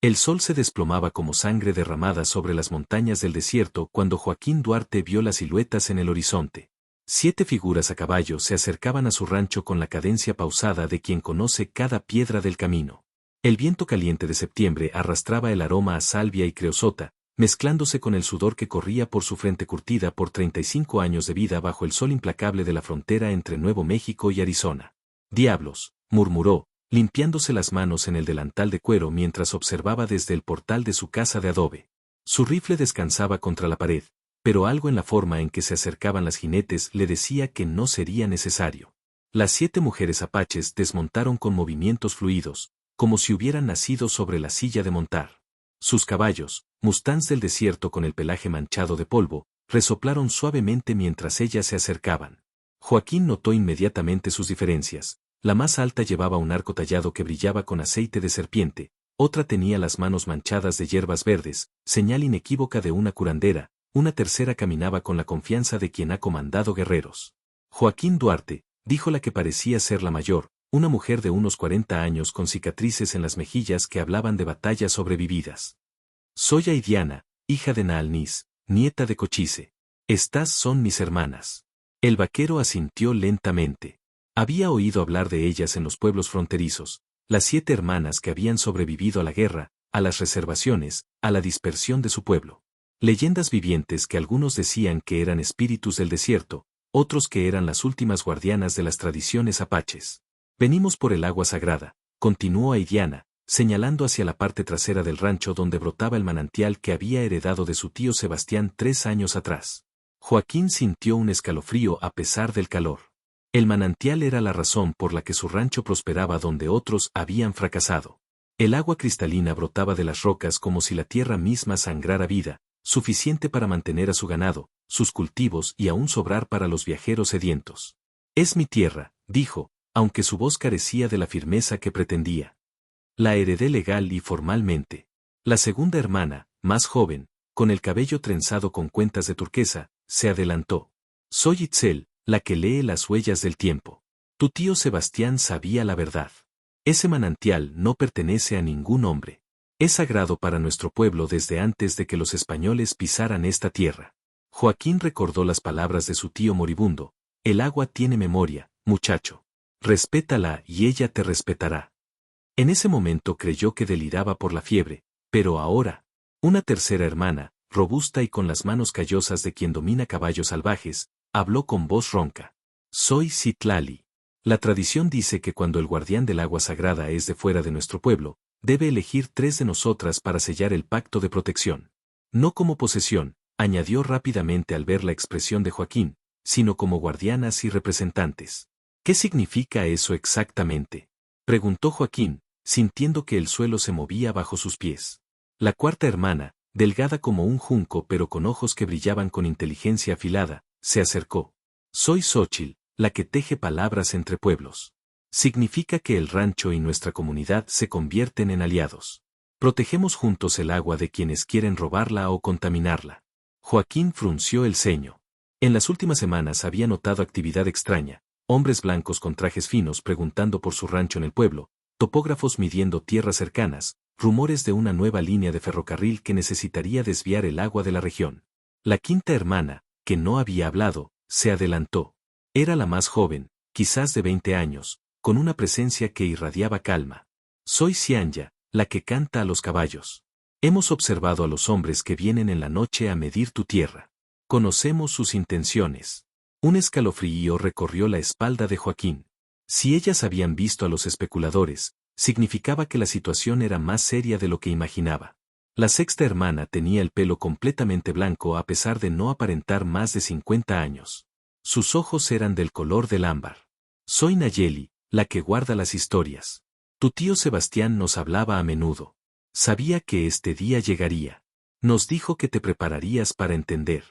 El sol se desplomaba como sangre derramada sobre las montañas del desierto cuando Joaquín Duarte vio las siluetas en el horizonte. 7 figuras a caballo se acercaban a su rancho con la cadencia pausada de quien conoce cada piedra del camino. El viento caliente de septiembre arrastraba el aroma a salvia y creosota, mezclándose con el sudor que corría por su frente curtida por 35 años de vida bajo el sol implacable de la frontera entre Nuevo México y Arizona. «Diablos», murmuró, limpiándose las manos en el delantal de cuero mientras observaba desde el portal de su casa de adobe. Su rifle descansaba contra la pared, pero algo en la forma en que se acercaban las jinetes le decía que no sería necesario. Las 7 mujeres apaches desmontaron con movimientos fluidos, como si hubieran nacido sobre la silla de montar. Sus caballos, mustangs del desierto con el pelaje manchado de polvo, resoplaron suavemente mientras ellas se acercaban. Joaquín notó inmediatamente sus diferencias. La más alta llevaba un arco tallado que brillaba con aceite de serpiente, otra tenía las manos manchadas de hierbas verdes, señal inequívoca de una curandera, una tercera caminaba con la confianza de quien ha comandado guerreros. Joaquín Duarte, dijo la que parecía ser la mayor, una mujer de unos 40 años con cicatrices en las mejillas que hablaban de batallas sobrevividas. Soy Aidiana, hija de Naalnis, nieta de Cochise. Estas son mis hermanas. El vaquero asintió lentamente. Había oído hablar de ellas en los pueblos fronterizos, las 7 hermanas que habían sobrevivido a la guerra, a las reservaciones, a la dispersión de su pueblo. Leyendas vivientes que algunos decían que eran espíritus del desierto, otros que eran las últimas guardianas de las tradiciones apaches. Venimos por el agua sagrada, continuó Aidiana, señalando hacia la parte trasera del rancho donde brotaba el manantial que había heredado de su tío Sebastián 3 años atrás. Joaquín sintió un escalofrío a pesar del calor. El manantial era la razón por la que su rancho prosperaba donde otros habían fracasado. El agua cristalina brotaba de las rocas como si la tierra misma sangrara vida, suficiente para mantener a su ganado, sus cultivos y aún sobrar para los viajeros sedientos. Es mi tierra, dijo, aunque su voz carecía de la firmeza que pretendía. La heredé legal y formalmente. La segunda hermana, más joven, con el cabello trenzado con cuentas de turquesa, se adelantó. Soy Itzel, la que lee las huellas del tiempo. Tu tío Sebastián sabía la verdad. Ese manantial no pertenece a ningún hombre. Es sagrado para nuestro pueblo desde antes de que los españoles pisaran esta tierra. Joaquín recordó las palabras de su tío moribundo. El agua tiene memoria, muchacho. Respétala y ella te respetará. En ese momento creyó que deliraba por la fiebre, pero ahora, una tercera hermana, robusta y con las manos callosas de quien domina caballos salvajes, habló con voz ronca. Soy Citlali. La tradición dice que cuando el guardián del agua sagrada es de fuera de nuestro pueblo, debe elegir 3 de nosotras para sellar el pacto de protección. No como posesión, añadió rápidamente al ver la expresión de Joaquín, sino como guardianas y representantes. ¿Qué significa eso exactamente?, preguntó Joaquín, sintiendo que el suelo se movía bajo sus pies. La cuarta hermana, delgada como un junco pero con ojos que brillaban con inteligencia afilada, se acercó. Soy Xóchitl, la que teje palabras entre pueblos. Significa que el rancho y nuestra comunidad se convierten en aliados. Protegemos juntos el agua de quienes quieren robarla o contaminarla. Joaquín frunció el ceño. En las últimas semanas había notado actividad extraña, hombres blancos con trajes finos preguntando por su rancho en el pueblo, topógrafos midiendo tierras cercanas, rumores de una nueva línea de ferrocarril que necesitaría desviar el agua de la región. La quinta hermana, que no había hablado, se adelantó. Era la más joven, quizás de 20 años, con una presencia que irradiaba calma. Soy Cianya, la que canta a los caballos. Hemos observado a los hombres que vienen en la noche a medir tu tierra. Conocemos sus intenciones. Un escalofrío recorrió la espalda de Joaquín. Si ellas habían visto a los especuladores, significaba que la situación era más seria de lo que imaginaba. La sexta hermana tenía el pelo completamente blanco a pesar de no aparentar más de 50 años. Sus ojos eran del color del ámbar. Soy Nayeli, la que guarda las historias. Tu tío Sebastián nos hablaba a menudo. Sabía que este día llegaría. Nos dijo que te prepararías para entender.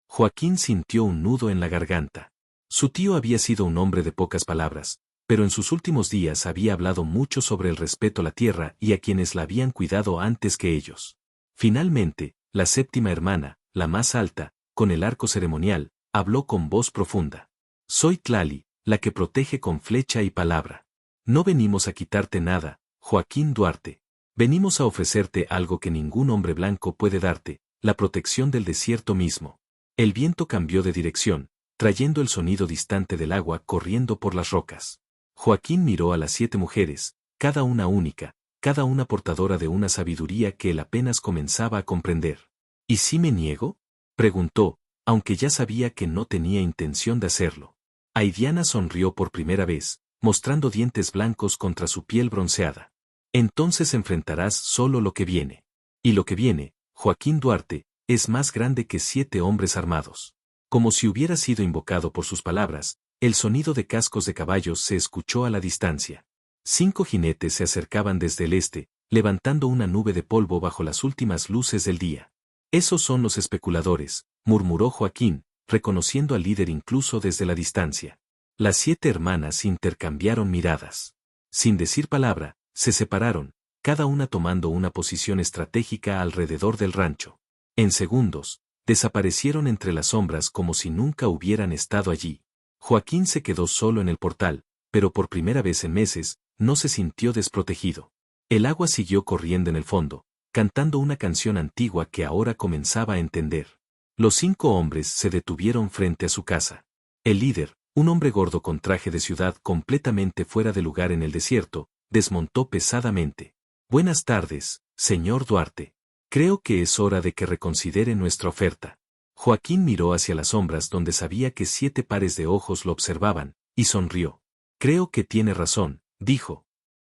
Joaquín sintió un nudo en la garganta. Su tío había sido un hombre de pocas palabras, pero en sus últimos días había hablado mucho sobre el respeto a la tierra y a quienes la habían cuidado antes que ellos. Finalmente, la séptima hermana, la más alta, con el arco ceremonial, habló con voz profunda. Soy Tlali, la que protege con flecha y palabra. No venimos a quitarte nada, Joaquín Duarte. Venimos a ofrecerte algo que ningún hombre blanco puede darte, la protección del desierto mismo. El viento cambió de dirección, trayendo el sonido distante del agua corriendo por las rocas. Joaquín miró a las 7 mujeres, cada una única, cada una portadora de una sabiduría que él apenas comenzaba a comprender. ¿Y si me niego?, preguntó, aunque ya sabía que no tenía intención de hacerlo. Aidiana sonrió por primera vez, mostrando dientes blancos contra su piel bronceada. Entonces enfrentarás solo lo que viene. Y lo que viene, Joaquín Duarte, es más grande que 7 hombres armados. Como si hubiera sido invocado por sus palabras, el sonido de cascos de caballos se escuchó a la distancia. 5 jinetes se acercaban desde el este, levantando una nube de polvo bajo las últimas luces del día. Esos son los especuladores, murmuró Joaquín, reconociendo al líder incluso desde la distancia. Las 7 hermanas intercambiaron miradas. Sin decir palabra, se separaron, cada una tomando una posición estratégica alrededor del rancho. En segundos, desaparecieron entre las sombras como si nunca hubieran estado allí. Joaquín se quedó solo en el portal, pero por primera vez en meses, no se sintió desprotegido. El agua siguió corriendo en el fondo, cantando una canción antigua que ahora comenzaba a entender. Los 5 hombres se detuvieron frente a su casa. El líder, un hombre gordo con traje de ciudad completamente fuera de lugar en el desierto, desmontó pesadamente. Buenas tardes, señor Duarte. Creo que es hora de que reconsidere nuestra oferta. Joaquín miró hacia las sombras donde sabía que 7 pares de ojos lo observaban, y sonrió. Creo que tiene razón, dijo.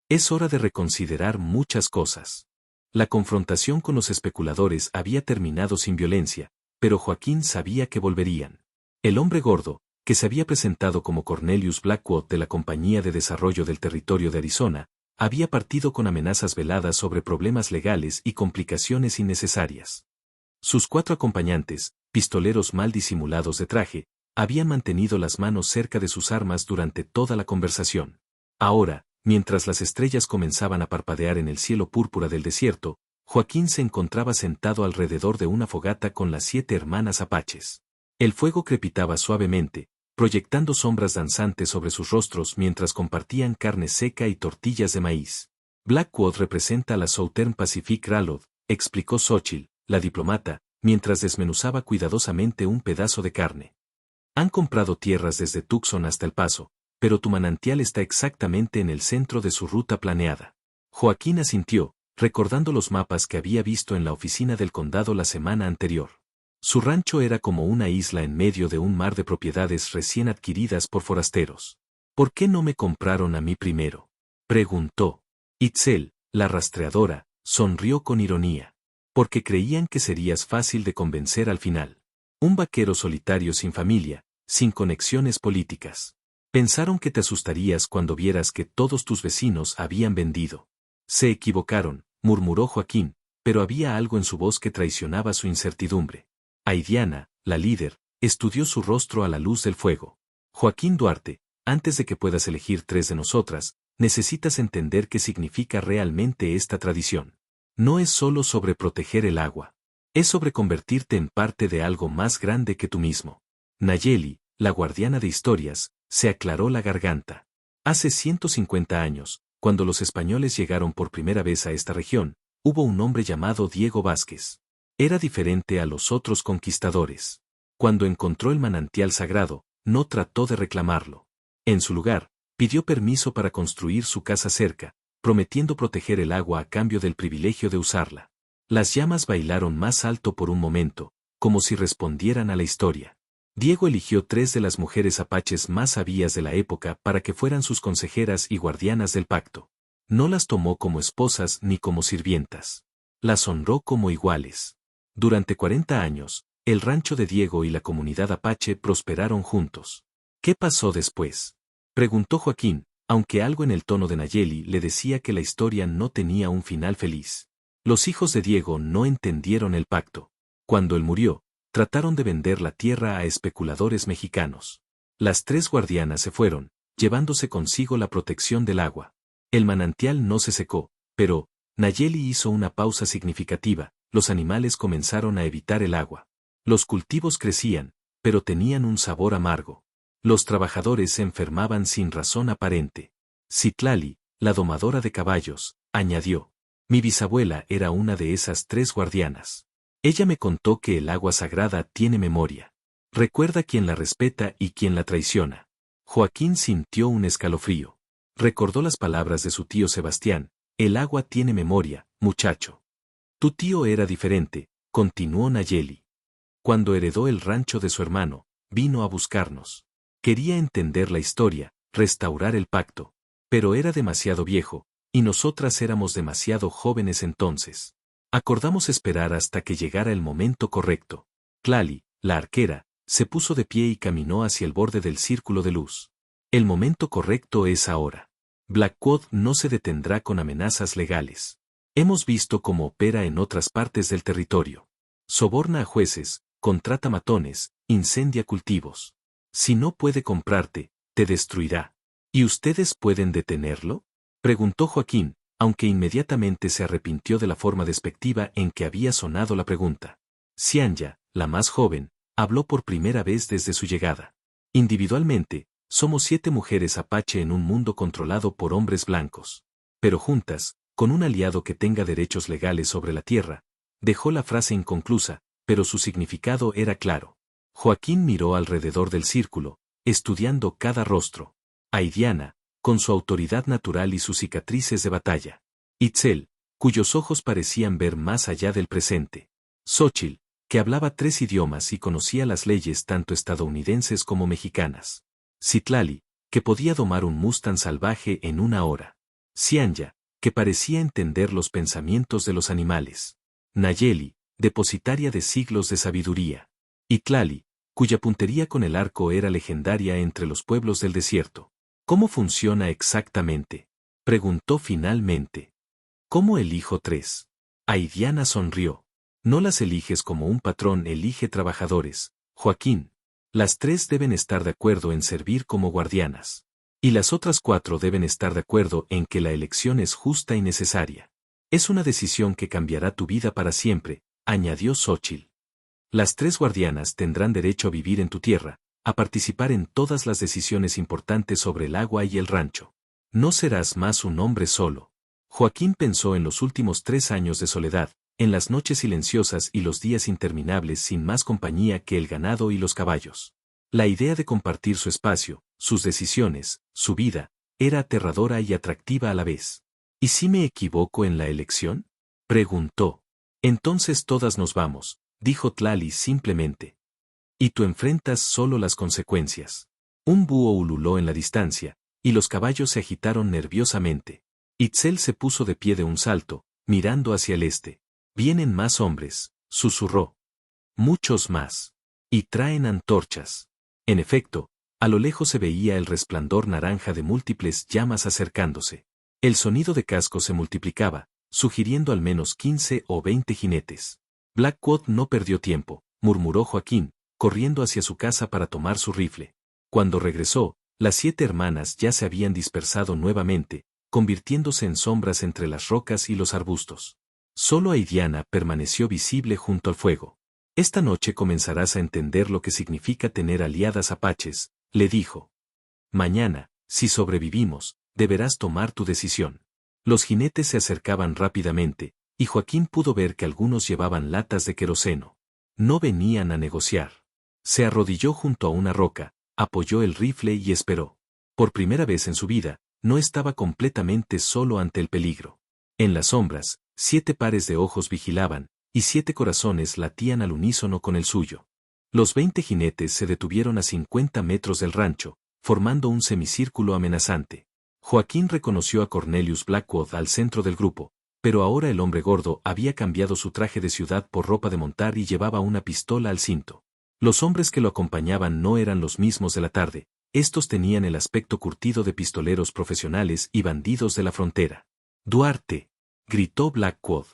Es hora de reconsiderar muchas cosas. La confrontación con los especuladores había terminado sin violencia, pero Joaquín sabía que volverían. El hombre gordo, que se había presentado como Cornelius Blackwood de la Compañía de Desarrollo del Territorio de Arizona, había partido con amenazas veladas sobre problemas legales y complicaciones innecesarias. Sus 4 acompañantes, pistoleros mal disimulados de traje, habían mantenido las manos cerca de sus armas durante toda la conversación. Ahora, mientras las estrellas comenzaban a parpadear en el cielo púrpura del desierto, Joaquín se encontraba sentado alrededor de una fogata con las 7 hermanas apaches. El fuego crepitaba suavemente, proyectando sombras danzantes sobre sus rostros mientras compartían carne seca y tortillas de maíz. Blackwood representa a la Southern Pacific Railroad, explicó Xochitl, la diplomata, mientras desmenuzaba cuidadosamente un pedazo de carne. Han comprado tierras desde Tucson hasta El Paso, pero tu manantial está exactamente en el centro de su ruta planeada. Joaquín asintió, recordando los mapas que había visto en la oficina del condado la semana anterior. Su rancho era como una isla en medio de un mar de propiedades recién adquiridas por forasteros. ¿Por qué no me compraron a mí primero?, preguntó. Itzel, la rastreadora, sonrió con ironía. Porque creían que serías fácil de convencer al final. Un vaquero solitario sin familia, sin conexiones políticas. Pensaron que te asustarías cuando vieras que todos tus vecinos habían vendido. Se equivocaron, murmuró Joaquín, pero había algo en su voz que traicionaba su incertidumbre. Aidiana, la líder, estudió su rostro a la luz del fuego. Joaquín Duarte, antes de que puedas elegir 3 de nosotras, necesitas entender qué significa realmente esta tradición. No es solo sobre proteger el agua. Es sobre convertirte en parte de algo más grande que tú mismo. Nayeli, la guardiana de historias, se aclaró la garganta. Hace 150 años, cuando los españoles llegaron por primera vez a esta región, hubo un hombre llamado Diego Vázquez. Era diferente a los otros conquistadores. Cuando encontró el manantial sagrado, no trató de reclamarlo. En su lugar, pidió permiso para construir su casa cerca, prometiendo proteger el agua a cambio del privilegio de usarla. Las llamas bailaron más alto por un momento, como si respondieran a la historia. Diego eligió 3 de las mujeres apaches más sabias de la época para que fueran sus consejeras y guardianas del pacto. No las tomó como esposas ni como sirvientas. Las honró como iguales. Durante 40 años, el rancho de Diego y la comunidad apache prosperaron juntos. ¿Qué pasó después?, preguntó Joaquín, aunque algo en el tono de Nayeli le decía que la historia no tenía un final feliz. Los hijos de Diego no entendieron el pacto. Cuando él murió, trataron de vender la tierra a especuladores mexicanos. Las 3 guardianas se fueron, llevándose consigo la protección del agua. El manantial no se secó, pero Nayeli hizo una pausa significativa. Los animales comenzaron a evitar el agua. Los cultivos crecían, pero tenían un sabor amargo. Los trabajadores se enfermaban sin razón aparente. Citlali, la domadora de caballos, añadió. Mi bisabuela era una de esas 3 guardianas. Ella me contó que el agua sagrada tiene memoria. Recuerda quién la respeta y quién la traiciona. Joaquín sintió un escalofrío. Recordó las palabras de su tío Sebastián: el agua tiene memoria, muchacho. Tu tío era diferente, continuó Nayeli. Cuando heredó el rancho de su hermano, vino a buscarnos. Quería entender la historia, restaurar el pacto. Pero era demasiado viejo, y nosotras éramos demasiado jóvenes entonces. Acordamos esperar hasta que llegara el momento correcto. Tlali, la arquera, se puso de pie y caminó hacia el borde del círculo de luz. El momento correcto es ahora. Blackwood no se detendrá con amenazas legales. Hemos visto cómo opera en otras partes del territorio. Soborna a jueces, contrata matones, incendia cultivos. Si no puede comprarte, te destruirá. ¿Y ustedes pueden detenerlo?, preguntó Joaquín, aunque inmediatamente se arrepintió de la forma despectiva en que había sonado la pregunta. Xianya, la más joven, habló por primera vez desde su llegada. Individualmente, somos 7 mujeres apache en un mundo controlado por hombres blancos. Pero juntas, con un aliado que tenga derechos legales sobre la tierra, dejó la frase inconclusa, pero su significado era claro. Joaquín miró alrededor del círculo, estudiando cada rostro. Aidiana, con su autoridad natural y sus cicatrices de batalla. Itzel, cuyos ojos parecían ver más allá del presente. Xochitl, que hablaba 3 idiomas y conocía las leyes tanto estadounidenses como mexicanas. Citlali, que podía domar un mustang salvaje en 1 hora. Xianya, que parecía entender los pensamientos de los animales. Nayeli, depositaria de siglos de sabiduría. Y Tlali, cuya puntería con el arco era legendaria entre los pueblos del desierto. ¿Cómo funciona exactamente?, preguntó finalmente. ¿Cómo elijo 3? Aidiana sonrió. No las eliges como un patrón elige trabajadores, Joaquín. Las 3 deben estar de acuerdo en servir como guardianas. Y las otras 4 deben estar de acuerdo en que la elección es justa y necesaria. Es una decisión que cambiará tu vida para siempre, añadió Xochitl. Las 3 guardianas tendrán derecho a vivir en tu tierra, a participar en todas las decisiones importantes sobre el agua y el rancho. No serás más un hombre solo. Joaquín pensó en los últimos 3 años de soledad, en las noches silenciosas y los días interminables sin más compañía que el ganado y los caballos. La idea de compartir su espacio, sus decisiones, su vida, era aterradora y atractiva a la vez. ¿Y si me equivoco en la elección?, preguntó. Entonces todas nos vamos, dijo Tlali simplemente. Y tú enfrentas solo las consecuencias. Un búho ululó en la distancia, y los caballos se agitaron nerviosamente. Itzel se puso de pie de un salto, mirando hacia el este. Vienen más hombres, susurró. Muchos más. Y traen antorchas. En efecto, a lo lejos se veía el resplandor naranja de múltiples llamas acercándose. El sonido de cascos se multiplicaba, sugiriendo al menos 15 o 20 jinetes. Blackwood no perdió tiempo, murmuró Joaquín, corriendo hacia su casa para tomar su rifle. Cuando regresó, las 7 hermanas ya se habían dispersado nuevamente, convirtiéndose en sombras entre las rocas y los arbustos. Solo Aidiana permaneció visible junto al fuego. Esta noche comenzarás a entender lo que significa tener aliadas apaches, le dijo. Mañana, si sobrevivimos, deberás tomar tu decisión. Los jinetes se acercaban rápidamente, y Joaquín pudo ver que algunos llevaban latas de queroseno. No venían a negociar. Se arrodilló junto a una roca, apoyó el rifle y esperó. Por primera vez en su vida, no estaba completamente solo ante el peligro. En las sombras, 7 pares de ojos vigilaban, y 7 corazones latían al unísono con el suyo. Los 20 jinetes se detuvieron a 50 metros del rancho, formando un semicírculo amenazante. Joaquín reconoció a Cornelius Blackwood al centro del grupo, pero ahora el hombre gordo había cambiado su traje de ciudad por ropa de montar y llevaba una pistola al cinto. Los hombres que lo acompañaban no eran los mismos de la tarde, estos tenían el aspecto curtido de pistoleros profesionales y bandidos de la frontera. Duarte, gritó Blackwood.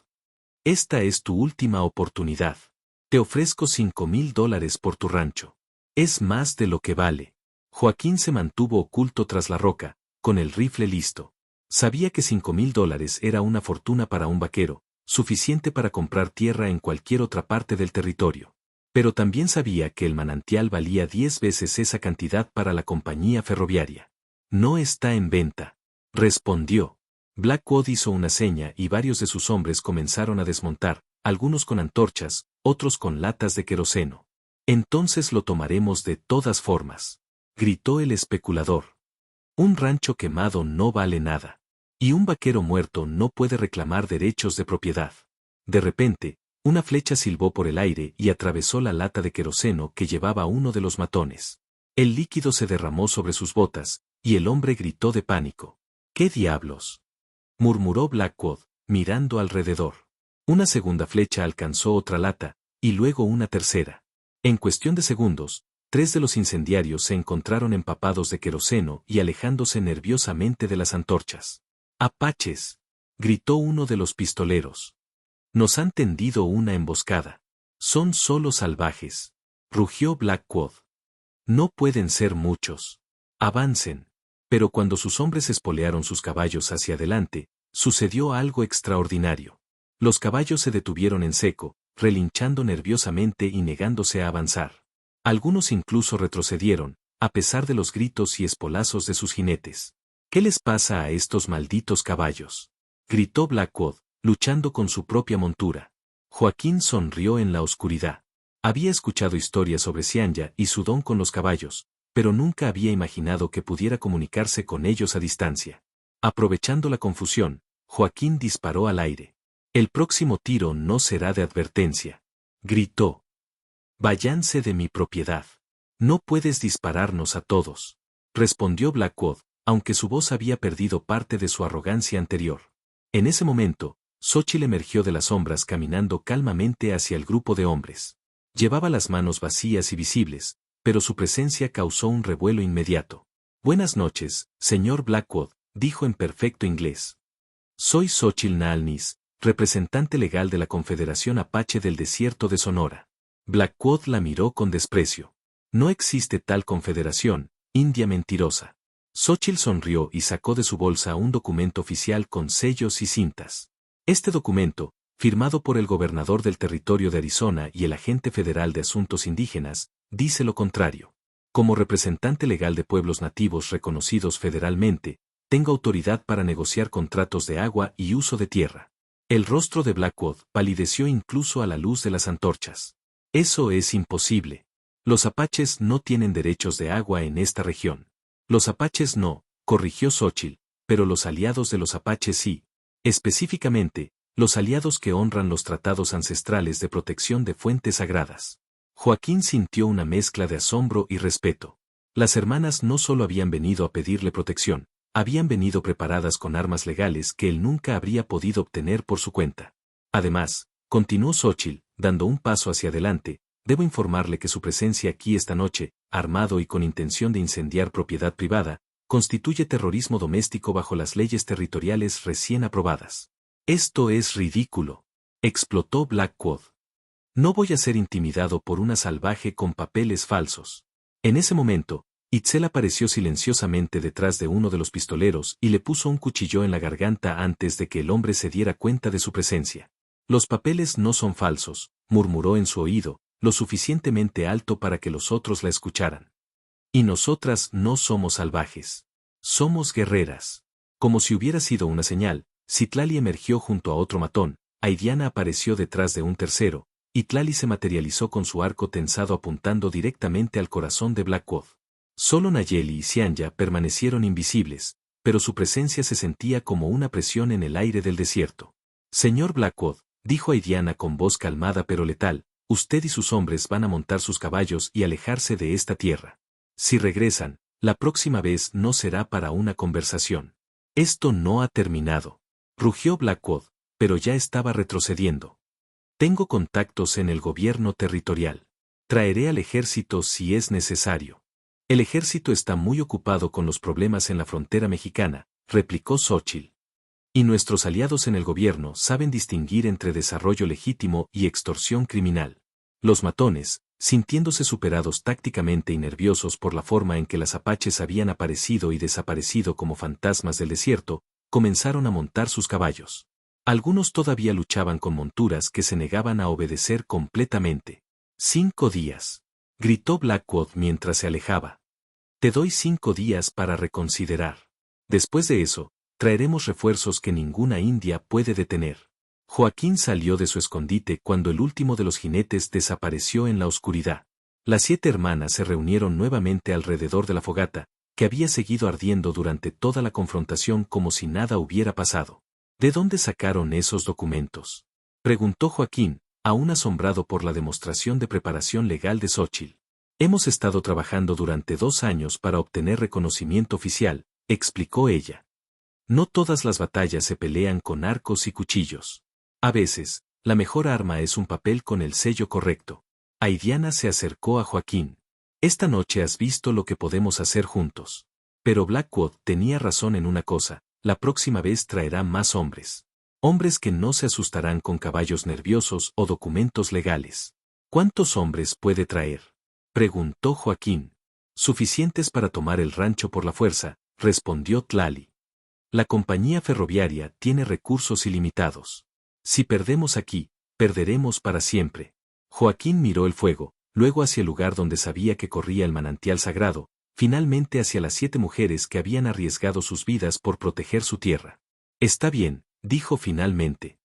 Esta es tu última oportunidad. Te ofrezco $5,000 por tu rancho. Es más de lo que vale. Joaquín se mantuvo oculto tras la roca, con el rifle listo. Sabía que $5,000 era una fortuna para un vaquero, suficiente para comprar tierra en cualquier otra parte del territorio. Pero también sabía que el manantial valía 10 veces esa cantidad para la compañía ferroviaria. No está en venta, respondió. Blackwood hizo una seña y varios de sus hombres comenzaron a desmontar, algunos con antorchas, otros con latas de queroseno. Entonces lo tomaremos de todas formas, gritó el especulador. Un rancho quemado no vale nada. Y un vaquero muerto no puede reclamar derechos de propiedad. De repente, una flecha silbó por el aire y atravesó la lata de queroseno que llevaba uno de los matones. El líquido se derramó sobre sus botas, y el hombre gritó de pánico. ¿Qué diablos?, murmuró Blackwood, mirando alrededor. Una segunda flecha alcanzó otra lata, y luego una tercera. En cuestión de segundos, 3 de los incendiarios se encontraron empapados de queroseno y alejándose nerviosamente de las antorchas. ¡Apaches!, gritó uno de los pistoleros. Nos han tendido una emboscada. Son solo salvajes, rugió Blackwood. No pueden ser muchos. Avancen. Pero cuando sus hombres espolearon sus caballos hacia adelante, sucedió algo extraordinario. Los caballos se detuvieron en seco, relinchando nerviosamente y negándose a avanzar. Algunos incluso retrocedieron, a pesar de los gritos y espolazos de sus jinetes. ¿Qué les pasa a estos malditos caballos?, gritó Blackwood, luchando con su propia montura. Joaquín sonrió en la oscuridad. Había escuchado historias sobre Cianya y su don con los caballos, pero nunca había imaginado que pudiera comunicarse con ellos a distancia. Aprovechando la confusión, Joaquín disparó al aire. El próximo tiro no será de advertencia, gritó. Váyanse de mi propiedad. No puedes dispararnos a todos, respondió Blackwood, aunque su voz había perdido parte de su arrogancia anterior. En ese momento, Xóchitl emergió de las sombras caminando calmamente hacia el grupo de hombres. Llevaba las manos vacías y visibles, pero su presencia causó un revuelo inmediato. Buenas noches, señor Blackwood, dijo en perfecto inglés. Soy Xóchitl Naalnis, representante legal de la Confederación Apache del Desierto de Sonora. Blackwood la miró con desprecio. No existe tal confederación, india mentirosa. Xóchitl sonrió y sacó de su bolsa un documento oficial con sellos y cintas. Este documento, firmado por el gobernador del territorio de Arizona y el agente federal de asuntos indígenas, dice lo contrario. Como representante legal de pueblos nativos reconocidos federalmente, tengo autoridad para negociar contratos de agua y uso de tierra. El rostro de Blackwood palideció incluso a la luz de las antorchas. Eso es imposible. Los apaches no tienen derechos de agua en esta región. Los apaches no, corrigió Xóchitl, pero los aliados de los apaches sí. Específicamente, los aliados que honran los tratados ancestrales de protección de fuentes sagradas. Joaquín sintió una mezcla de asombro y respeto. Las hermanas no solo habían venido a pedirle protección, habían venido preparadas con armas legales que él nunca habría podido obtener por su cuenta. Además, continuó Xóchitl, dando un paso hacia adelante, debo informarle que su presencia aquí esta noche, armado y con intención de incendiar propiedad privada, constituye terrorismo doméstico bajo las leyes territoriales recién aprobadas. Esto es ridículo, explotó Blackwood. No voy a ser intimidado por una salvaje con papeles falsos. En ese momento, Itzel apareció silenciosamente detrás de uno de los pistoleros y le puso un cuchillo en la garganta antes de que el hombre se diera cuenta de su presencia. Los papeles no son falsos, murmuró en su oído, lo suficientemente alto para que los otros la escucharan. Y nosotras no somos salvajes. Somos guerreras. Como si hubiera sido una señal, Citlali emergió junto a otro matón, Aidiana apareció detrás de un tercero, y Tlali se materializó con su arco tensado apuntando directamente al corazón de Blackwood. Solo Nayeli y Cianya permanecieron invisibles, pero su presencia se sentía como una presión en el aire del desierto. Señor Blackwood, dijo Aidiana con voz calmada pero letal, usted y sus hombres van a montar sus caballos y alejarse de esta tierra. Si regresan, la próxima vez no será para una conversación. Esto no ha terminado. Rugió Blackwood, pero ya estaba retrocediendo. Tengo contactos en el gobierno territorial. Traeré al ejército si es necesario. El ejército está muy ocupado con los problemas en la frontera mexicana, replicó Xóchitl. Y nuestros aliados en el gobierno saben distinguir entre desarrollo legítimo y extorsión criminal. Los matones, sintiéndose superados tácticamente y nerviosos por la forma en que las apaches habían aparecido y desaparecido como fantasmas del desierto, comenzaron a montar sus caballos. Algunos todavía luchaban con monturas que se negaban a obedecer completamente. 5 días. Gritó Blackwood mientras se alejaba. Te doy 5 días para reconsiderar. Después de eso, traeremos refuerzos que ninguna india puede detener. Joaquín salió de su escondite cuando el último de los jinetes desapareció en la oscuridad. Las 7 hermanas se reunieron nuevamente alrededor de la fogata, que había seguido ardiendo durante toda la confrontación como si nada hubiera pasado. ¿De dónde sacaron esos documentos?, preguntó Joaquín, aún asombrado por la demostración de preparación legal de Xóchitl. Hemos estado trabajando durante 2 años para obtener reconocimiento oficial, explicó ella. No todas las batallas se pelean con arcos y cuchillos. A veces, la mejor arma es un papel con el sello correcto. Aidiana se acercó a Joaquín. Esta noche has visto lo que podemos hacer juntos. Pero Blackwood tenía razón en una cosa, la próxima vez traerá más hombres. Hombres que no se asustarán con caballos nerviosos o documentos legales. ¿Cuántos hombres puede traer?, preguntó Joaquín. Suficientes para tomar el rancho por la fuerza, respondió Tlali. La compañía ferroviaria tiene recursos ilimitados. Si perdemos aquí, perderemos para siempre. Joaquín miró el fuego, luego hacia el lugar donde sabía que corría el manantial sagrado, finalmente hacia las 7 mujeres que habían arriesgado sus vidas por proteger su tierra. Está bien, dijo finalmente.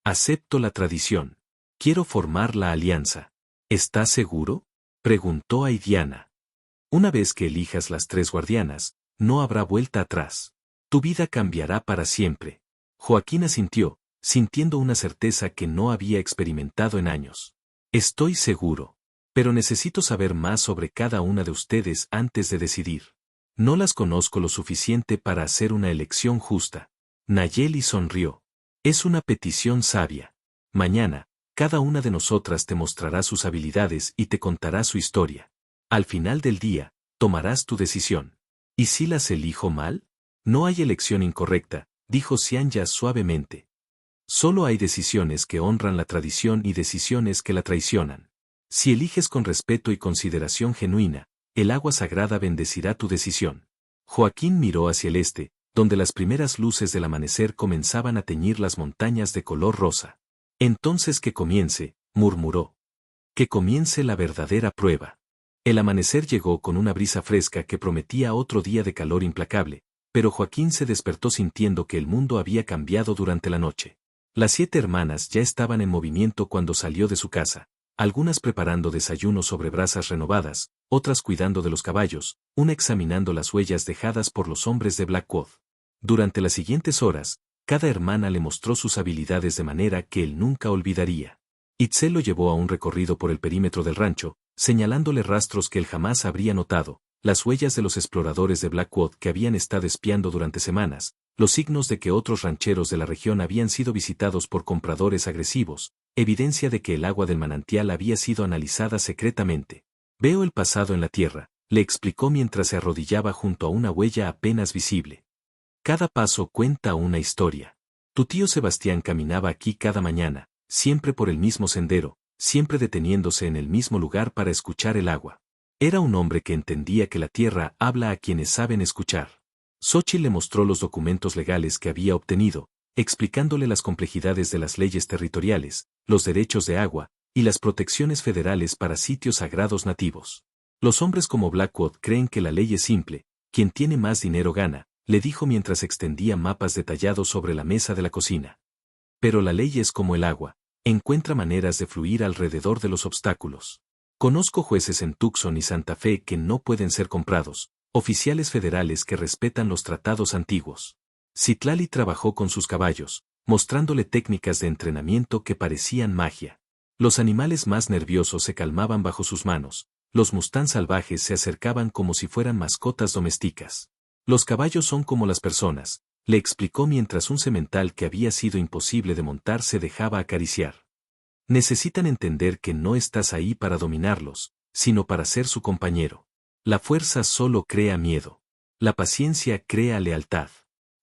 Acepto la tradición. Quiero formar la alianza. ¿Estás seguro?, preguntó Aidiana. Una vez que elijas las 3 guardianas, no habrá vuelta atrás. Tu vida cambiará para siempre. Joaquín asintió, sintiendo una certeza que no había experimentado en años. Estoy seguro. Pero necesito saber más sobre cada una de ustedes antes de decidir. No las conozco lo suficiente para hacer una elección justa. Nayeli sonrió. Es una petición sabia. Mañana, cada una de nosotras te mostrará sus habilidades y te contará su historia. Al final del día, tomarás tu decisión. ¿Y si las elijo mal? No hay elección incorrecta, dijo Xianya suavemente. Solo hay decisiones que honran la tradición y decisiones que la traicionan. Si eliges con respeto y consideración genuina, el agua sagrada bendecirá tu decisión. Joaquín miró hacia el este, donde las primeras luces del amanecer comenzaban a teñir las montañas de color rosa. Entonces que comience, murmuró. Que comience la verdadera prueba. El amanecer llegó con una brisa fresca que prometía otro día de calor implacable, pero Joaquín se despertó sintiendo que el mundo había cambiado durante la noche. Las 7 hermanas ya estaban en movimiento cuando salió de su casa, algunas preparando desayuno sobre brasas renovadas, otras cuidando de los caballos, una examinando las huellas dejadas por los hombres de Blackwood. Durante las siguientes horas, cada hermana le mostró sus habilidades de manera que él nunca olvidaría. Itzel lo llevó a un recorrido por el perímetro del rancho, señalándole rastros que él jamás habría notado, las huellas de los exploradores de Blackwood que habían estado espiando durante semanas, los signos de que otros rancheros de la región habían sido visitados por compradores agresivos, evidencia de que el agua del manantial había sido analizada secretamente. Veo el pasado en la tierra, le explicó mientras se arrodillaba junto a una huella apenas visible. Cada paso cuenta una historia. Tu tío Sebastián caminaba aquí cada mañana, siempre por el mismo sendero, siempre deteniéndose en el mismo lugar para escuchar el agua. Era un hombre que entendía que la tierra habla a quienes saben escuchar. Xóchitl le mostró los documentos legales que había obtenido, explicándole las complejidades de las leyes territoriales, los derechos de agua, y las protecciones federales para sitios sagrados nativos. Los hombres como Blackwood creen que la ley es simple, quien tiene más dinero gana, le dijo mientras extendía mapas detallados sobre la mesa de la cocina. Pero la ley es como el agua, encuentra maneras de fluir alrededor de los obstáculos. Conozco jueces en Tucson y Santa Fe que no pueden ser comprados, oficiales federales que respetan los tratados antiguos. Citlali trabajó con sus caballos, mostrándole técnicas de entrenamiento que parecían magia. Los animales más nerviosos se calmaban bajo sus manos, los mustang salvajes se acercaban como si fueran mascotas domésticas. Los caballos son como las personas, le explicó mientras un semental que había sido imposible de montar se dejaba acariciar. Necesitan entender que no estás ahí para dominarlos, sino para ser su compañero. La fuerza solo crea miedo. La paciencia crea lealtad.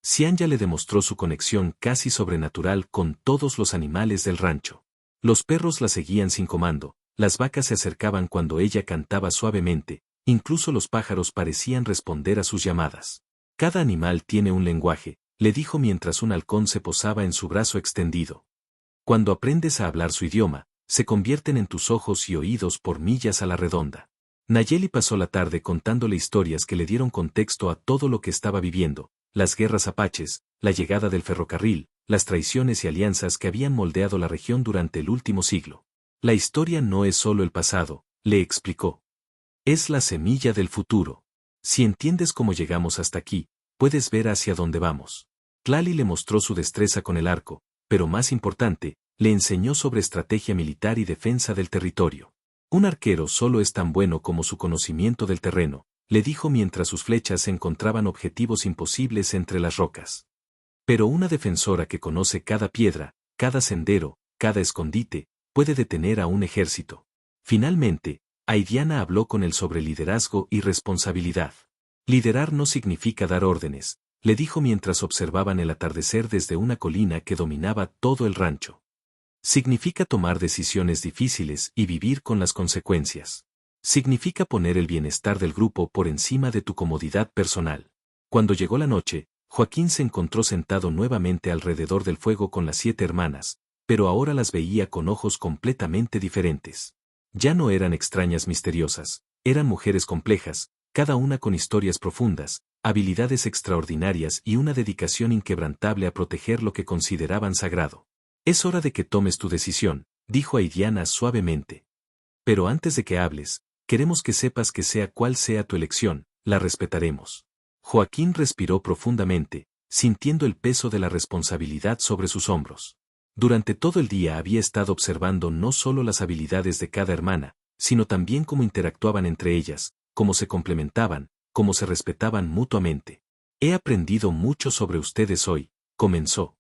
Xianya le demostró su conexión casi sobrenatural con todos los animales del rancho. Los perros la seguían sin comando, las vacas se acercaban cuando ella cantaba suavemente, incluso los pájaros parecían responder a sus llamadas. Cada animal tiene un lenguaje, le dijo mientras un halcón se posaba en su brazo extendido. Cuando aprendes a hablar su idioma, se convierten en tus ojos y oídos por millas a la redonda. Nayeli pasó la tarde contándole historias que le dieron contexto a todo lo que estaba viviendo, las guerras apaches, la llegada del ferrocarril, las traiciones y alianzas que habían moldeado la región durante el último siglo. La historia no es solo el pasado, le explicó. Es la semilla del futuro. Si entiendes cómo llegamos hasta aquí, puedes ver hacia dónde vamos. Tlali le mostró su destreza con el arco, pero más importante, le enseñó sobre estrategia militar y defensa del territorio. Un arquero solo es tan bueno como su conocimiento del terreno, le dijo mientras sus flechas encontraban objetivos imposibles entre las rocas. Pero una defensora que conoce cada piedra, cada sendero, cada escondite, puede detener a un ejército. Finalmente, Aidiana habló con él sobre liderazgo y responsabilidad. Liderar no significa dar órdenes, le dijo mientras observaban el atardecer desde una colina que dominaba todo el rancho. Significa tomar decisiones difíciles y vivir con las consecuencias. Significa poner el bienestar del grupo por encima de tu comodidad personal. Cuando llegó la noche, Joaquín se encontró sentado nuevamente alrededor del fuego con las 7 hermanas, pero ahora las veía con ojos completamente diferentes. Ya no eran extrañas misteriosas, eran mujeres complejas, cada una con historias profundas, habilidades extraordinarias y una dedicación inquebrantable a proteger lo que consideraban sagrado. Es hora de que tomes tu decisión, dijo Aidiana suavemente. Pero antes de que hables, queremos que sepas que sea cual sea tu elección, la respetaremos. Joaquín respiró profundamente, sintiendo el peso de la responsabilidad sobre sus hombros. Durante todo el día había estado observando no solo las habilidades de cada hermana, sino también cómo interactuaban entre ellas, cómo se complementaban, cómo se respetaban mutuamente. He aprendido mucho sobre ustedes hoy, comenzó.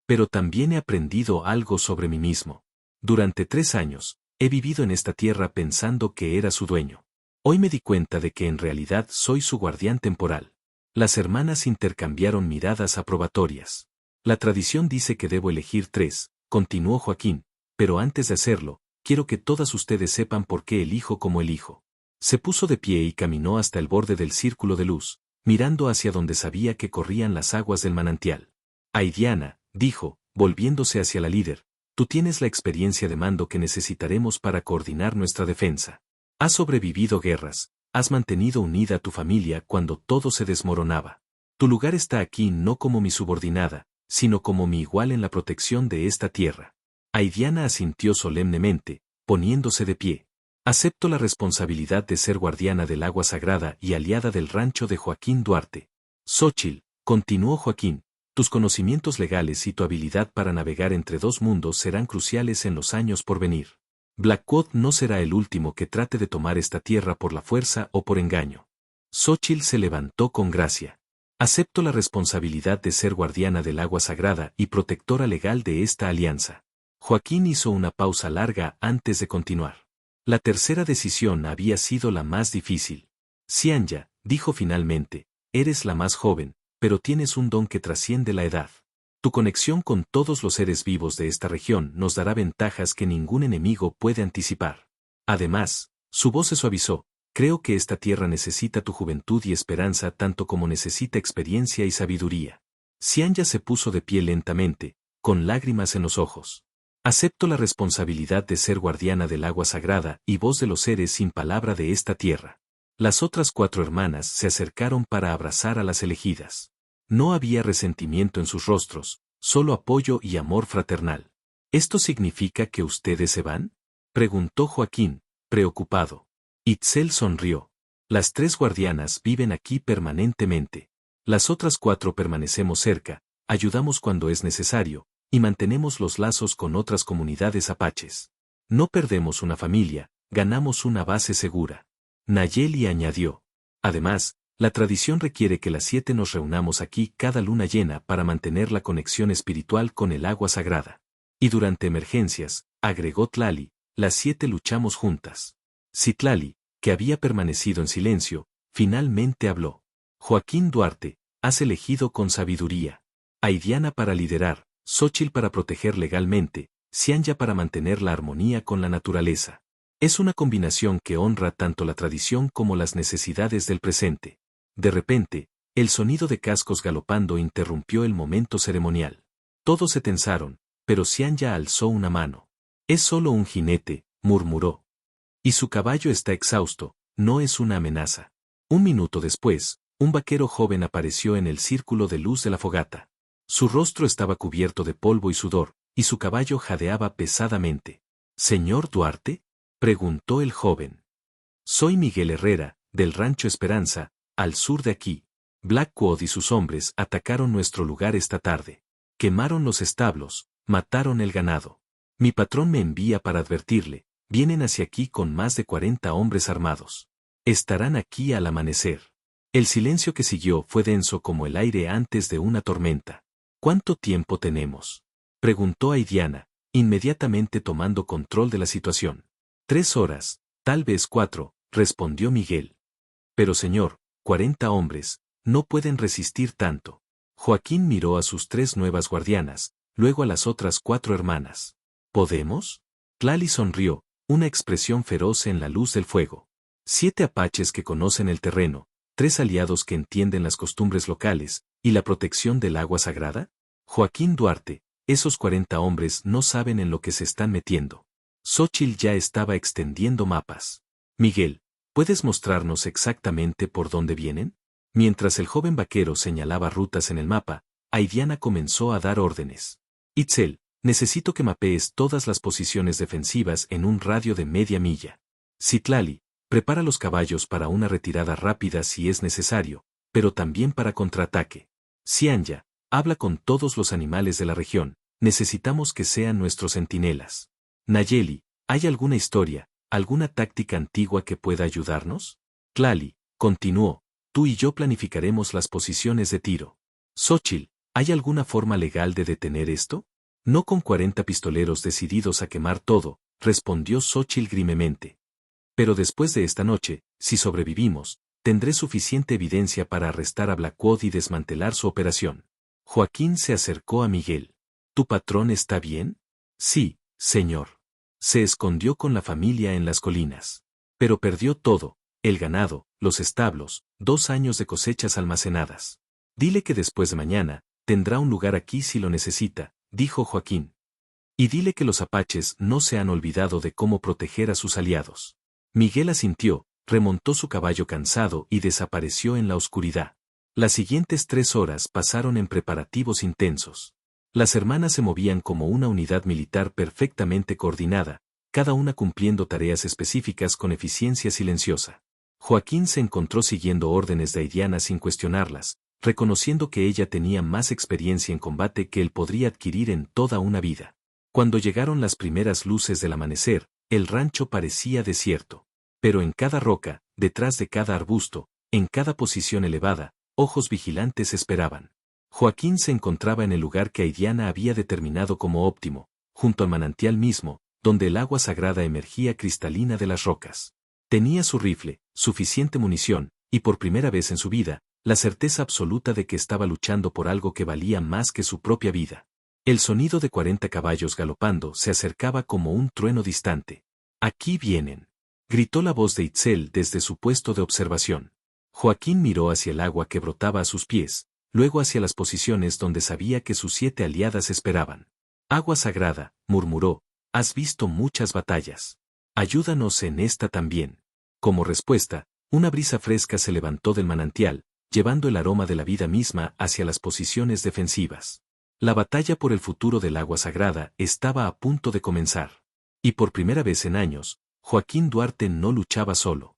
Pero también he aprendido algo sobre mí mismo. Durante 3 años, he vivido en esta tierra pensando que era su dueño. Hoy me di cuenta de que en realidad soy su guardián temporal. Las hermanas intercambiaron miradas aprobatorias. La tradición dice que debo elegir 3, continuó Joaquín, pero antes de hacerlo, quiero que todas ustedes sepan por qué elijo como elijo. Se puso de pie y caminó hasta el borde del círculo de luz, mirando hacia donde sabía que corrían las aguas del manantial. Aidiana, dijo, volviéndose hacia la líder, tú tienes la experiencia de mando que necesitaremos para coordinar nuestra defensa. Has sobrevivido guerras, has mantenido unida a tu familia cuando todo se desmoronaba. Tu lugar está aquí no como mi subordinada, sino como mi igual en la protección de esta tierra. Aidiana asintió solemnemente, poniéndose de pie. Acepto la responsabilidad de ser guardiana del agua sagrada y aliada del rancho de Joaquín Duarte. Xóchitl, continuó Joaquín, tus conocimientos legales y tu habilidad para navegar entre 2 mundos serán cruciales en los años por venir. Blackwood no será el último que trate de tomar esta tierra por la fuerza o por engaño. Xóchitl se levantó con gracia. Acepto la responsabilidad de ser guardiana del agua sagrada y protectora legal de esta alianza. Joaquín hizo una pausa larga antes de continuar. La tercera decisión había sido la más difícil. Xianya, dijo finalmente, eres la más joven, pero tienes un don que trasciende la edad. Tu conexión con todos los seres vivos de esta región nos dará ventajas que ningún enemigo puede anticipar. Además, su voz se suavizó, creo que esta tierra necesita tu juventud y esperanza tanto como necesita experiencia y sabiduría. Xianya se puso de pie lentamente, con lágrimas en los ojos. Acepto la responsabilidad de ser guardiana del agua sagrada y voz de los seres sin palabra de esta tierra. Las otras 4 hermanas se acercaron para abrazar a las elegidas. No había resentimiento en sus rostros, solo apoyo y amor fraternal. ¿Esto significa que ustedes se van?, preguntó Joaquín, preocupado. Itzel sonrió. Las 3 guardianas viven aquí permanentemente. Las otras 4 permanecemos cerca, ayudamos cuando es necesario, y mantenemos los lazos con otras comunidades apaches. No perdemos una familia, ganamos una base segura. Nayeli añadió. Además, la tradición requiere que las 7 nos reunamos aquí cada luna llena para mantener la conexión espiritual con el agua sagrada. Y durante emergencias, agregó Tlali, las 7 luchamos juntas. Citlali, que había permanecido en silencio, finalmente habló. Joaquín Duarte, has elegido con sabiduría. Aidiana para liderar, Xóchitl para proteger legalmente, Xianya para mantener la armonía con la naturaleza. Es una combinación que honra tanto la tradición como las necesidades del presente. De repente, el sonido de cascos galopando interrumpió el momento ceremonial. Todos se tensaron, pero Xianya alzó una mano. Es solo un jinete, murmuró. Y su caballo está exhausto, no es una amenaza. Un minuto después, un vaquero joven apareció en el círculo de luz de la fogata. Su rostro estaba cubierto de polvo y sudor, y su caballo jadeaba pesadamente. «¿Señor Duarte?», preguntó el joven. «Soy Miguel Herrera, del rancho Esperanza, al sur de aquí. Blackwood y sus hombres atacaron nuestro lugar esta tarde. Quemaron los establos, mataron el ganado. Mi patrón me envía para advertirle, vienen hacia aquí con más de 40 hombres armados. Estarán aquí al amanecer». El silencio que siguió fue denso como el aire antes de una tormenta. «¿Cuánto tiempo tenemos?», preguntó Aidiana, inmediatamente tomando control de la situación. 3 horas, tal vez 4, respondió Miguel. «Pero señor, 40 hombres, no pueden resistir tanto». Joaquín miró a sus 3 nuevas guardianas, luego a las otras 4 hermanas. «¿Podemos?». Tlali sonrió, una expresión feroz en la luz del fuego. 7 apaches que conocen el terreno, 3 aliados que entienden las costumbres locales, y la protección del agua sagrada. Joaquín Duarte, esos 40 hombres no saben en lo que se están metiendo. Xóchitl ya estaba extendiendo mapas. «Miguel, ¿puedes mostrarnos exactamente por dónde vienen?». Mientras el joven vaquero señalaba rutas en el mapa, Aidiana comenzó a dar órdenes. «Itzel, necesito que mapees todas las posiciones defensivas en un radio de media milla. Citlali, prepara los caballos para una retirada rápida si es necesario, pero también para contraataque. Cianya, habla con todos los animales de la región, necesitamos que sean nuestros centinelas. Nayeli, ¿hay alguna historia, alguna táctica antigua que pueda ayudarnos?». Tlali, continuó, tú y yo planificaremos las posiciones de tiro. Xóchitl, ¿hay alguna forma legal de detener esto? «No con 40 pistoleros decididos a quemar todo», respondió Xóchitl grimemente. «Pero después de esta noche, si sobrevivimos, tendré suficiente evidencia para arrestar a Blackwood y desmantelar su operación». Joaquín se acercó a Miguel. «¿Tu patrón está bien?». «Sí, señor. Se escondió con la familia en las colinas. Pero perdió todo, el ganado, los establos, 2 años de cosechas almacenadas. Dile que después de mañana, tendrá un lugar aquí si lo necesita», dijo Joaquín. «Y dile que los apaches no se han olvidado de cómo proteger a sus aliados». Miguel asintió, remontó su caballo cansado y desapareció en la oscuridad. Las siguientes 3 horas pasaron en preparativos intensos. Las hermanas se movían como una unidad militar perfectamente coordinada, cada una cumpliendo tareas específicas con eficiencia silenciosa. Joaquín se encontró siguiendo órdenes de Aidiana sin cuestionarlas, reconociendo que ella tenía más experiencia en combate que él podría adquirir en toda una vida. Cuando llegaron las primeras luces del amanecer, el rancho parecía desierto. Pero en cada roca, detrás de cada arbusto, en cada posición elevada, ojos vigilantes esperaban. Joaquín se encontraba en el lugar que Aidiana había determinado como óptimo, junto al manantial mismo, donde el agua sagrada emergía cristalina de las rocas. Tenía su rifle, suficiente munición, y por primera vez en su vida, la certeza absoluta de que estaba luchando por algo que valía más que su propia vida. El sonido de 40 caballos galopando se acercaba como un trueno distante. «Aquí vienen», gritó la voz de Itzel desde su puesto de observación. Joaquín miró hacia el agua que brotaba a sus pies, luego hacia las posiciones donde sabía que sus 7 aliadas esperaban. «Agua sagrada», murmuró, «has visto muchas batallas. Ayúdanos en esta también». Como respuesta, una brisa fresca se levantó del manantial, llevando el aroma de la vida misma hacia las posiciones defensivas. La batalla por el futuro del agua sagrada estaba a punto de comenzar. Y por primera vez en años, Joaquín Duarte no luchaba solo.